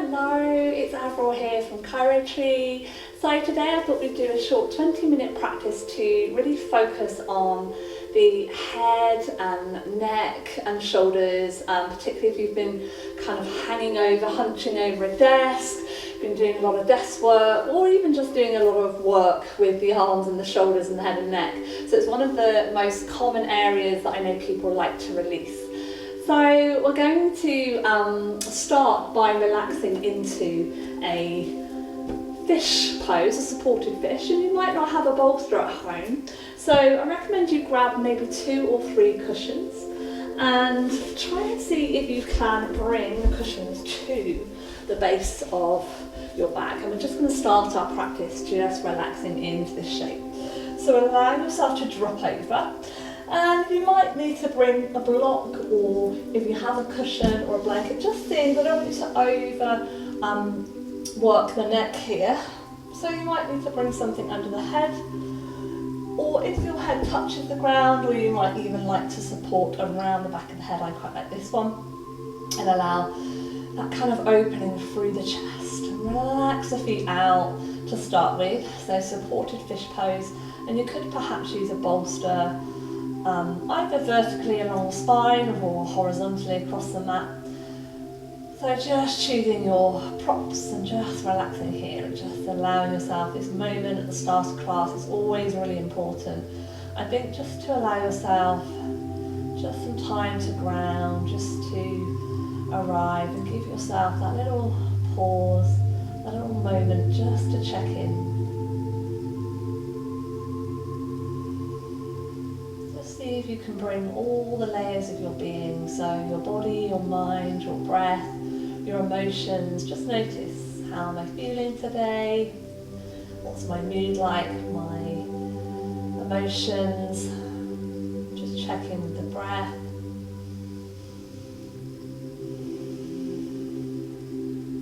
Hello, it's Avril here from Tree. So today I thought we'd do a short 20-minute practice to really focus on the head and neck and shoulders, particularly if you've been kind of hunching over a desk, been doing a lot of desk work, or even just doing a lot of work with the arms and the shoulders and the head and neck. So it's one of the most common areas that I know people like to release. So we're going to start by relaxing into a fish pose, a supported fish, and you might not have a bolster at home. So I recommend you grab maybe 2 or 3 cushions and try and see if you can bring the cushions to the base of your back. And we're just going to start our practice just relaxing into this shape. So allow yourself to drop over. And you might need to bring a block, or if you have a cushion or a blanket, just think, I don't want you to over work the neck here. So you might need to bring something under the head, or if your head touches the ground, or you might even like to support around the back of the head. I quite like this one. And allow that kind of opening through the chest. And relax the feet out to start with. So supported fish pose, and you could perhaps use a bolster either vertically along the spine or horizontally across the mat. So just choosing your props and just relaxing here and just allowing yourself this moment at the start of class is always really important. I think just to allow yourself just some time to ground, just to arrive and give yourself that little pause, that little moment just to check in. See if you can bring all the layers of your being, so your body, your mind, your breath, your emotions. Just notice, how am I feeling today? What's my mood like? My emotions. Just check in with the breath.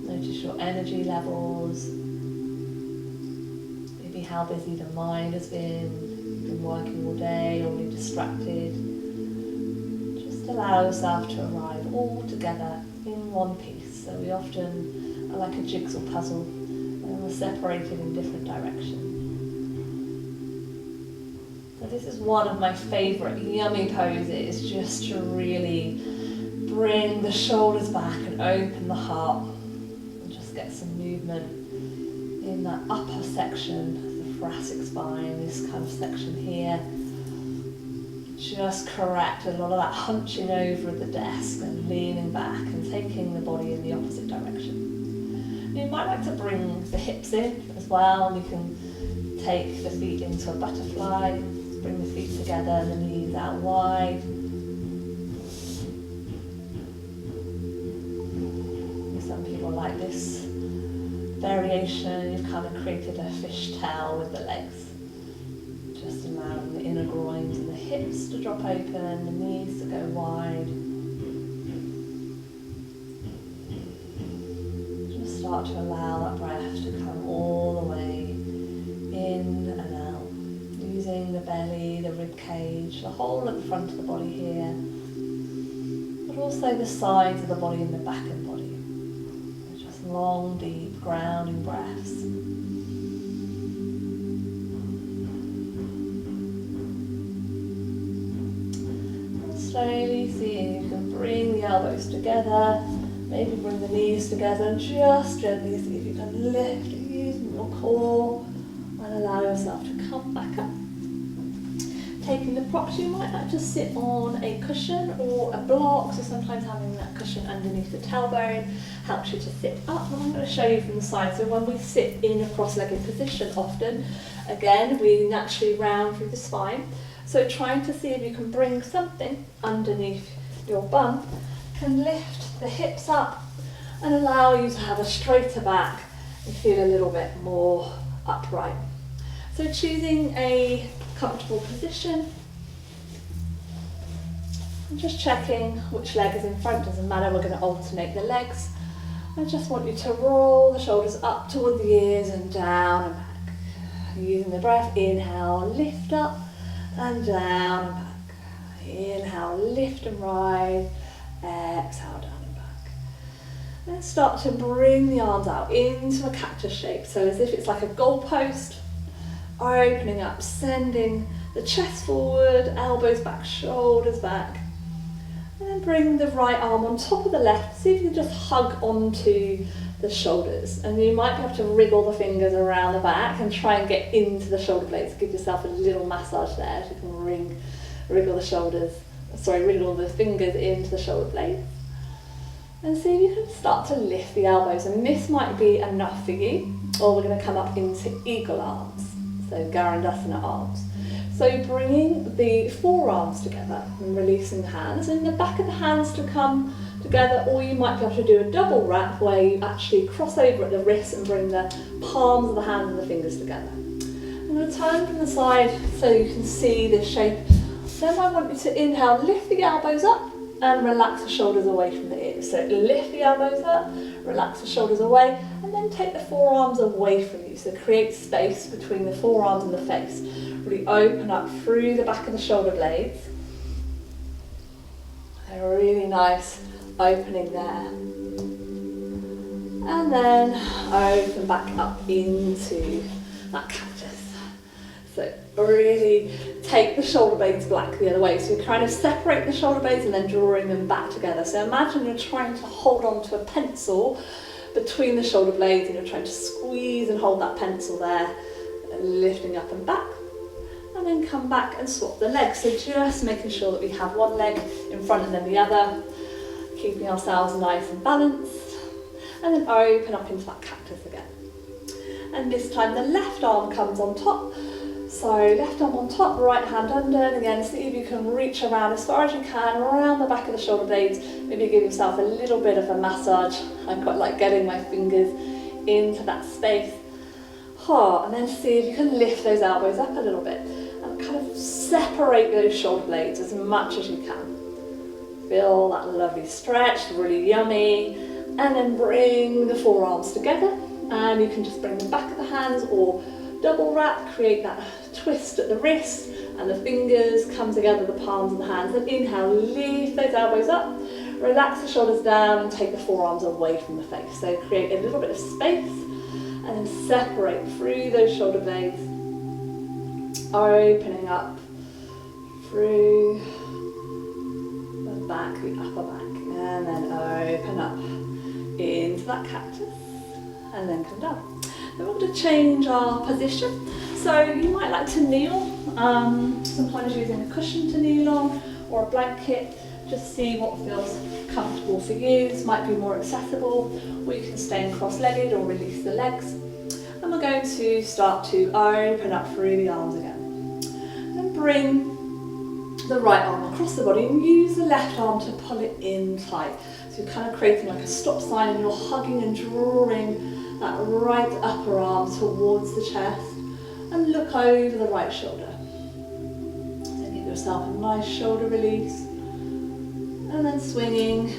Notice your energy levels. Maybe how busy the mind has been. Working all day, or being distracted. Just allow yourself to arrive all together in one piece. So we often are like a jigsaw puzzle, and we're separated in different directions. So this is one of my favourite yummy poses, just to really bring the shoulders back and open the heart, and just get some movement in that upper section, thoracic spine, this kind of section here. Just correct a lot of that hunching over at the desk and leaning back and taking the body in the opposite direction. You might like to bring the hips in as well. You can take the feet into a butterfly, bring the feet together, the knees out wide. Some people like this variation. You've kind of created a fishtail with the legs. Just allowing the inner groins and the hips to drop open, the knees to go wide. Just start to allow that breath to come all the way in and out. Using the belly, the rib cage, the whole of the front of the body here, but also the sides of the body and the back of the body. Long, deep, grounding breaths. And slowly see if you can bring the elbows together, maybe bring the knees together, and just gently see if you can lift using your core and allow yourself to come back up. Taking the props, you might like to sit on a cushion or a block, so sometimes having that cushion underneath the tailbone helps you to sit up. And I'm going to show you from the side. So when we sit in a cross-legged position often, again, we naturally round through the spine. So trying to see if you can bring something underneath your bum can lift the hips up and allow you to have a straighter back and feel a little bit more upright. So choosing a comfortable position and just checking which leg is in front. Doesn't matter, we're going to alternate the legs. I just want you to roll the shoulders up toward the ears and down and back. Using the breath, inhale, lift up and down and back. Inhale, lift and rise. Exhale, down and back. Then start to bring the arms out into a cactus shape, so as if it's like a goalpost, opening up, sending the chest forward, elbows back, shoulders back. And then bring the right arm on top of the left, see if you can just hug onto the shoulders. And you might be able to wriggle the fingers around the back and try and get into the shoulder blades. Give yourself a little massage there, so you can wriggle the fingers into the shoulder blades. And see if you can start to lift the elbows. And this might be enough for you, or we're going to come up into eagle arms, so Garandasana arms. So bringing the forearms together and releasing the hands, and the back of the hands to come together, or you might be able to do a double wrap where you actually cross over at the wrist and bring the palms of the hands and the fingers together. I'm going to turn from the side so you can see this shape. Then I want you to inhale, lift the elbows up and relax the shoulders away from the ears. So lift the elbows up, relax the shoulders away, and then take the forearms away from you. So create space between the forearms and the face. Really open up through the back of the shoulder blades. A really nice opening there. And then open back up into that cactus. So really take the shoulder blades back the other way. So you kind of separate the shoulder blades and then drawing them back together. So imagine you're trying to hold on to a pencil between the shoulder blades, and you're trying to squeeze and hold that pencil there, lifting up and back. And then come back and swap the legs. So just making sure that we have one leg in front and then the other, keeping ourselves nice and balanced. And then open up into that cactus again. And this time the left arm comes on top. So left arm on top, right hand under, and again see if you can reach around as far as you can, around the back of the shoulder blades. Maybe give yourself a little bit of a massage. I quite like getting my fingers into that space. And then see if you can lift those elbows up a little bit and kind of separate those shoulder blades as much as you can. Feel that lovely stretch, really yummy. And then bring the forearms together, and you can just bring the back of the hands or double wrap, create that twist at the wrist, and the fingers come together, the palms of the hands. And inhale, lift those elbows up, relax the shoulders down, and take the forearms away from the face. So create a little bit of space, and then separate through those shoulder blades, opening up through the back, the upper back, and then open up into that cactus, and then come down. Then we're going to change our position. So you might like to kneel, sometimes using a cushion to kneel on, or a blanket. Just see what feels comfortable for you. This might be more accessible, or you can stay cross-legged or release the legs. And we're going to start to open up through the arms again. And bring the right arm across the body and use the left arm to pull it in tight. So you're kind of creating like a stop sign, and you're hugging and drawing that right upper arm towards the chest, and look over the right shoulder. So give yourself a nice shoulder release. And then swinging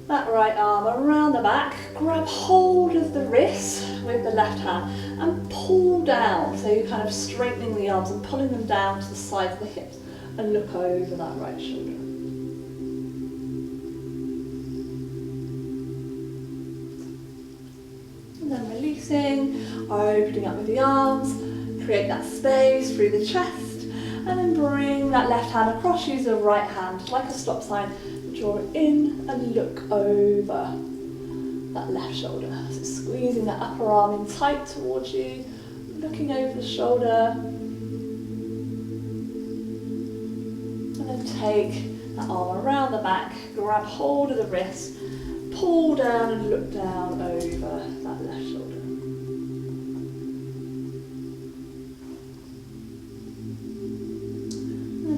that right arm around the back, grab hold of the wrist with the left hand and pull down. So you're kind of straightening the arms and pulling them down to the sides of the hips, and look over that right shoulder. And then releasing, opening up with the arms, create that space through the chest. And then bring that left hand across, use the right hand like a stop sign, draw it in and look over that left shoulder. So squeezing that upper arm in tight towards you, looking over the shoulder. And then take that arm around the back, grab hold of the wrist, pull down and look down over that left shoulder.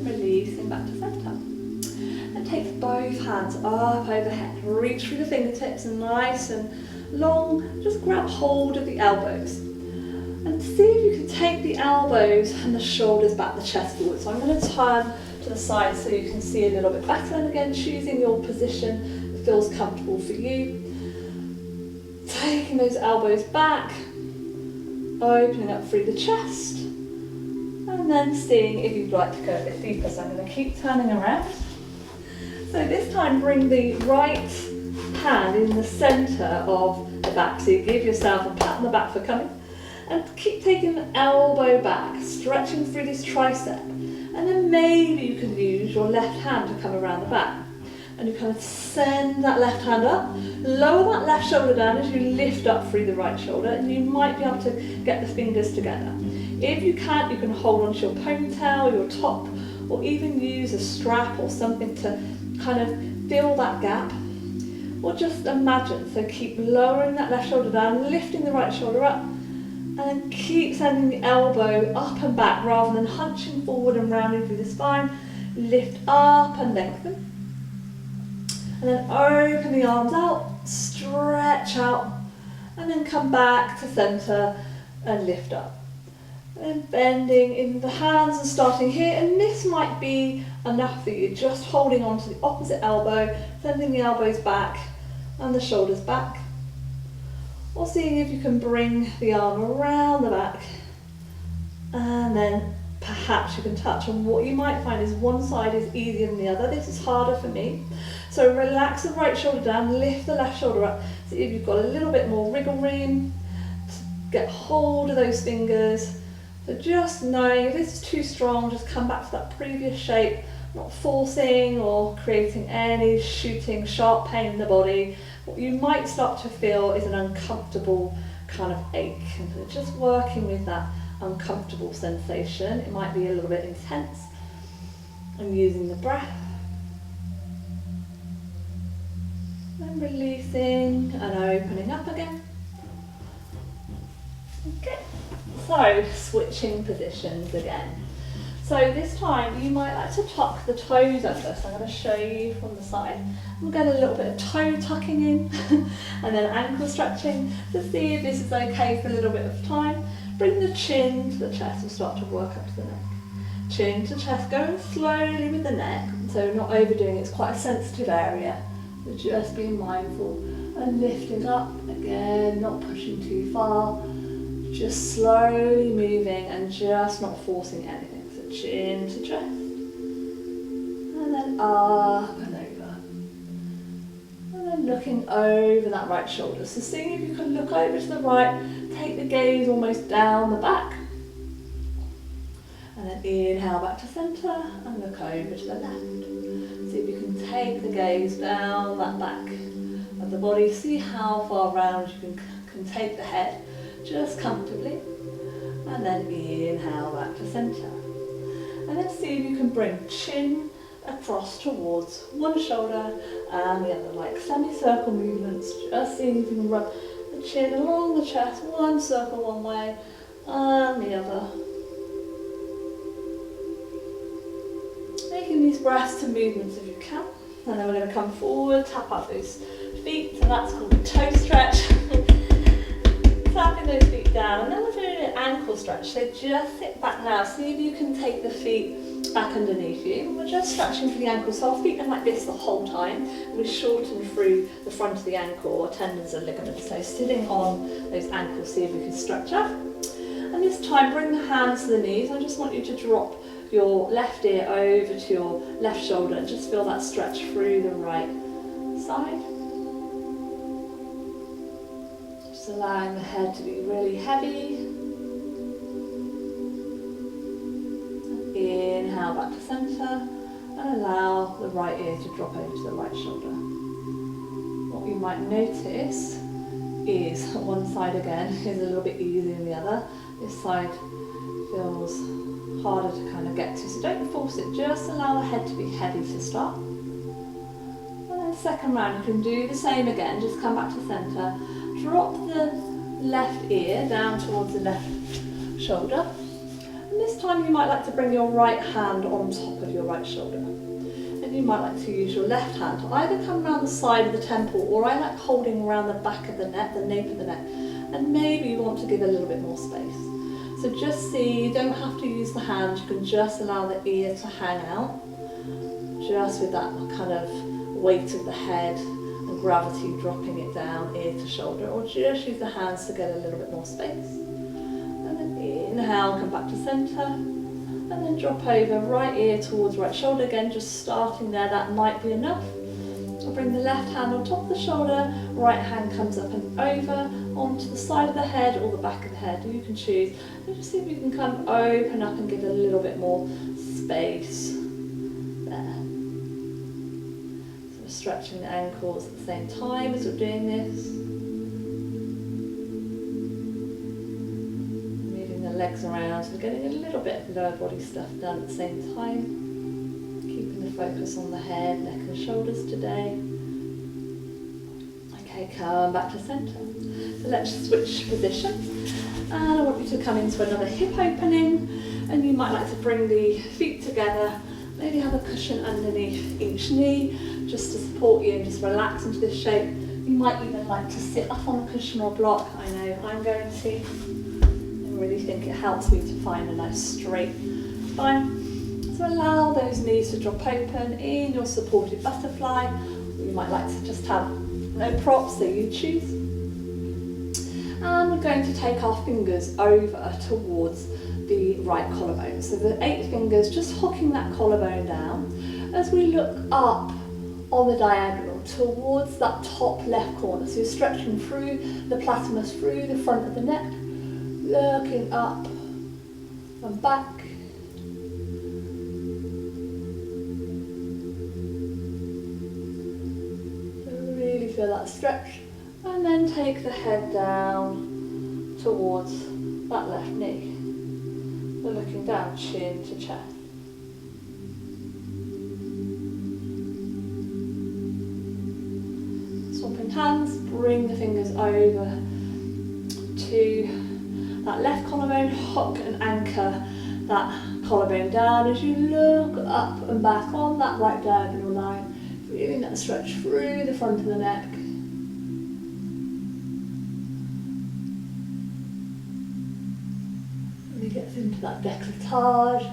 Releasing back to centre. And take both hands up overhead. Reach through the fingertips, nice and long. Just grab hold of the elbows. And see if you can take the elbows and the shoulders back, the chest forward. So I'm going to turn to the side so you can see a little bit better. And again, choosing your position that feels comfortable for you. Taking those elbows back, opening up through the chest. And then seeing if you'd like to go a bit deeper. So I'm going to keep turning around. So this time bring the right hand in the centre of the back. So you give yourself a pat on the back for coming. And keep taking the elbow back, stretching through this tricep. And then maybe you can use your left hand to come around the back. And you kind of send that left hand up, lower that left shoulder down as you lift up through the right shoulder, and you might be able to get the fingers together. If you can't, you can hold onto your ponytail, your top, or even use a strap or something to kind of fill that gap. Or just imagine, so keep lowering that left shoulder down, lifting the right shoulder up, and then keep sending the elbow up and back rather than hunching forward and rounding through the spine. Lift up and lengthen. And then open the arms out, stretch out, and then come back to centre and lift up. And then bending in the hands and starting here, and this might be enough for you, just holding on to the opposite elbow, sending the elbows back and the shoulders back. Or seeing if you can bring the arm around the back, and then perhaps you can touch. And what you might find is one side is easier than the other. This is harder for me. So relax the right shoulder down, lift the left shoulder up. See if you've got a little bit more wriggle room to get hold of those fingers. So just knowing if this is too strong, just come back to that previous shape, not forcing or creating any shooting sharp pain in the body. What you might start to feel is an uncomfortable kind of ache. And so just working with that uncomfortable sensation. It might be a little bit intense. And using the breath. And releasing and opening up again. Okay, so switching positions again. So this time you might like to tuck the toes under. So I'm going to show you from the side. We'll get a little bit of toe tucking in and then ankle stretching to see if this is okay for a little bit of time. Bring the chin to the chest and start to work up to the neck. Chin to chest, going slowly with the neck, so not overdoing it. It's quite a sensitive area. So just being mindful and lifting up again, not pushing too far, just slowly moving and just not forcing anything. So chin to chest, and then up and over, and then looking over that right shoulder. So seeing if you can look over to the right, take the gaze almost down the back, and then inhale back to centre and look over to the left. See if you can take the gaze down that back of the body. See how far round you can take the head, just comfortably. And then inhale back to centre. And then see if you can bring chin across towards one shoulder and the other, like semicircle movements. Just seeing if you can rub the chin along the chest, one circle one way and the other. Making these breaths to movements if you can. And then we're going to come forward, tap up those feet, and that's called a toe stretch. Tapping those feet down, and then we're doing an ankle stretch. So just sit back now, see if you can take the feet back underneath you. We're just stretching for the ankles, so our feet are like this the whole time. We shorten through the front of the ankle, or tendons and ligaments. So sitting on those ankles, see if we can stretch up. And this time, bring the hands to the knees. I just want you to drop your left ear over to your left shoulder and just feel that stretch through the right side. Just allowing the head to be really heavy. And inhale back to centre and allow the right ear to drop over to the right shoulder. What you might notice is one side again is a little bit easier than the other. This side feels harder to kind of get to, so don't force it, just allow the head to be heavy to start. And then second round you can do the same again, just come back to centre, drop the left ear down towards the left shoulder, and this time you might like to bring your right hand on top of your right shoulder, and you might like to use your left hand to either come around the side of the temple, or I like holding around the back of the neck, the nape of the neck, and maybe you want to give a little bit more space. So just see, you don't have to use the hand, you can just allow the ear to hang out, just with that kind of weight of the head and gravity dropping it down ear to shoulder, or just use the hands to get a little bit more space. And then inhale, come back to centre, and then drop over right ear towards right shoulder again, just starting there, that might be enough. So bring the left hand on top of the shoulder, right hand comes up and over onto the side of the head or the back of the head. You can choose. And just see if you can kind of open up and give a little bit more space there. So we're stretching the ankles at the same time as we're doing this. Moving the legs around, so we're getting a little bit of lower body stuff done at the same time. Keeping the focus on the head, neck and shoulders today. Okay, come back to centre. So let's switch position. And I want you to come into another hip opening. And you might like to bring the feet together. Maybe have a cushion underneath each knee, just to support you and just relax into this shape. You might even like to sit up on a cushion or block. I know I'm going to. I really think it helps me to find a nice straight spine. So allow those knees to drop open in your supported butterfly. You might like to just have no props, so you choose. And we're going to take our fingers over towards the right collarbone. So the 8 fingers just hooking that collarbone down as we look up on the diagonal towards that top left corner. So you're stretching through the platysmus, through the front of the neck, looking up and back. Feel that stretch, and then take the head down towards that left knee. So looking down, chin to chest. Swapping hands, bring the fingers over to that left collarbone, hook and anchor that collarbone down as you look up and back on that right diagonal line. Feeling that stretch through the front of the neck. And it gets into that décolletage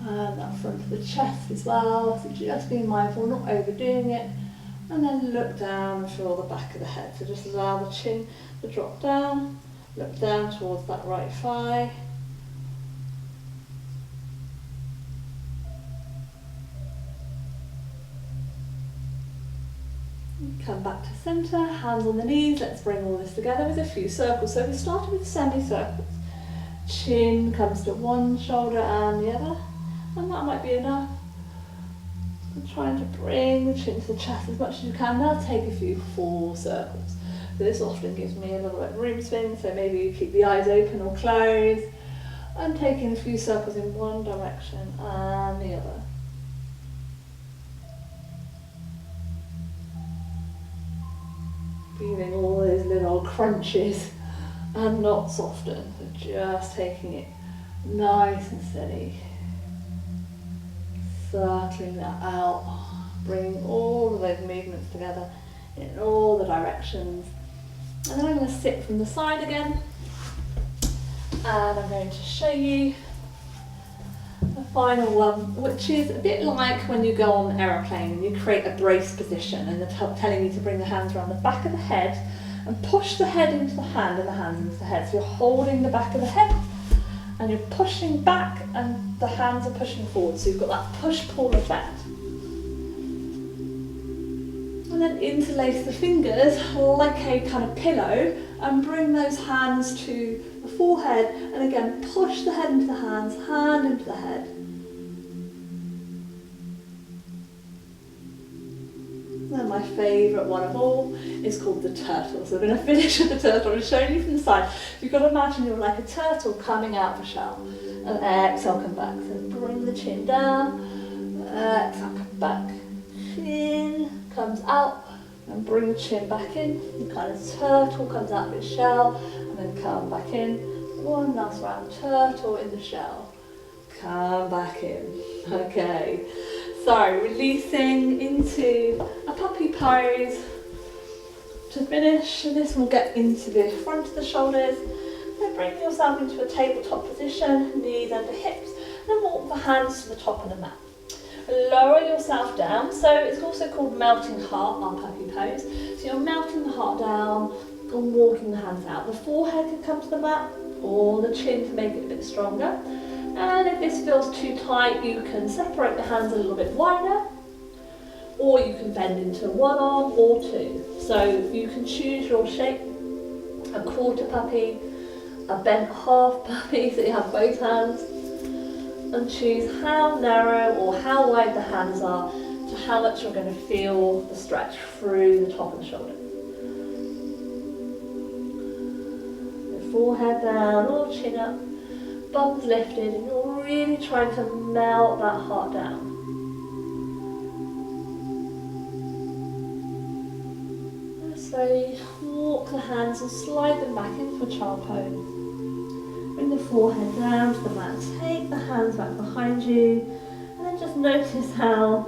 and that front of the chest as well. So just being mindful, not overdoing it. And then look down and feel the back of the head. So just allow the chin to drop down. Look down towards that right thigh. Come back to centre, hands on the knees. Let's bring all this together with a few circles. So we started with semicircles. Chin comes to one shoulder and the other, and that might be enough. I'm trying to bring the chin to the chest as much as you can. Now take a few full circles. So this often gives me a little bit of room spin, so maybe you keep the eyes open or closed. And taking a few circles in one direction and the other. Feeling all those little crunches and not soften, so just taking it nice and steady. Circling that out, bringing all of those movements together in all the directions. And then I'm going to sit from the side again, and I'm going to show you the final one, which is a bit like when you go on an aeroplane and you create a brace position and they're telling you to bring the hands around the back of the head and push the head into the hand and the hands into the head. So you're holding the back of the head and you're pushing back and the hands are pushing forward. So you've got that push-pull effect. And then interlace the fingers like a kind of pillow and bring those hands to the forehead, and again push the head into the hands, hand into the head. And my favourite one of all is called the turtle. So we're going to finish with the turtle. I'm showing you from the side. You've got to imagine you're like a turtle coming out of the shell. And exhale, come back. So bring the chin down, exhale, come back. Chin comes out, and bring the chin back in. The kind of turtle comes out of its shell, and then come back in. One last round, turtle in the shell. Come back in. Okay. So releasing into a puppy pose to finish. And this will get into the front of the shoulders. So bring yourself into a tabletop position, knees under hips, and then walk the hands to the top of the mat. Lower yourself down, so it's also called melting heart, our puppy pose. So you're melting the heart down and walking the hands out. The forehead can come to the mat or the chin to make it a bit stronger. And if this feels too tight, you can separate the hands a little bit wider. or you can bend into one arm or two. So you can choose your shape, a quarter puppy, a bent half puppy, so you have both hands, and choose how narrow or how wide the hands are to how much you're going to feel the stretch through the top of the shoulder. So forehead down or chin up, bum's lifted, and you're really trying to melt that heart down. Slowly walk the hands and slide them back into a child pose. Bring the forehead down to the mat. Take the hands back behind you. And then just notice how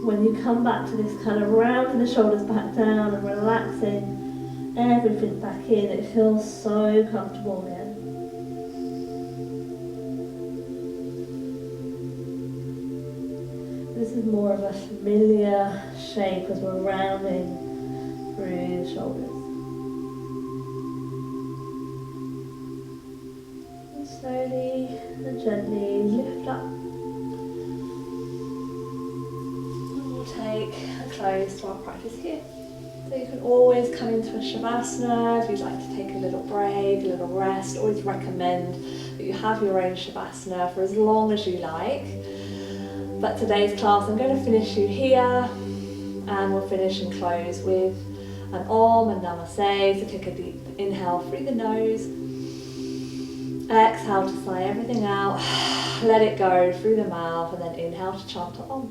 when you come back to this kind of rounding the shoulders back down and relaxing everything back in, it feels so comfortable again. This is more of a familiar shape as we're rounding through the shoulders. And slowly and gently lift up. And we'll take a close to our practice here. So you can always come into a Shavasana if you'd like to take a little break, a little rest. Always recommend that you have your own Shavasana for as long as you like. But today's class I'm going to finish you here, and we'll finish and close with an Om and Namaste. So take a deep inhale through the nose, exhale to sigh everything out, let it go through the mouth, and then inhale to chant to Om.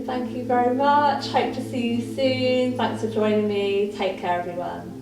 Thank you very much. Hope to see you soon. Thanks for joining me. Take care, everyone.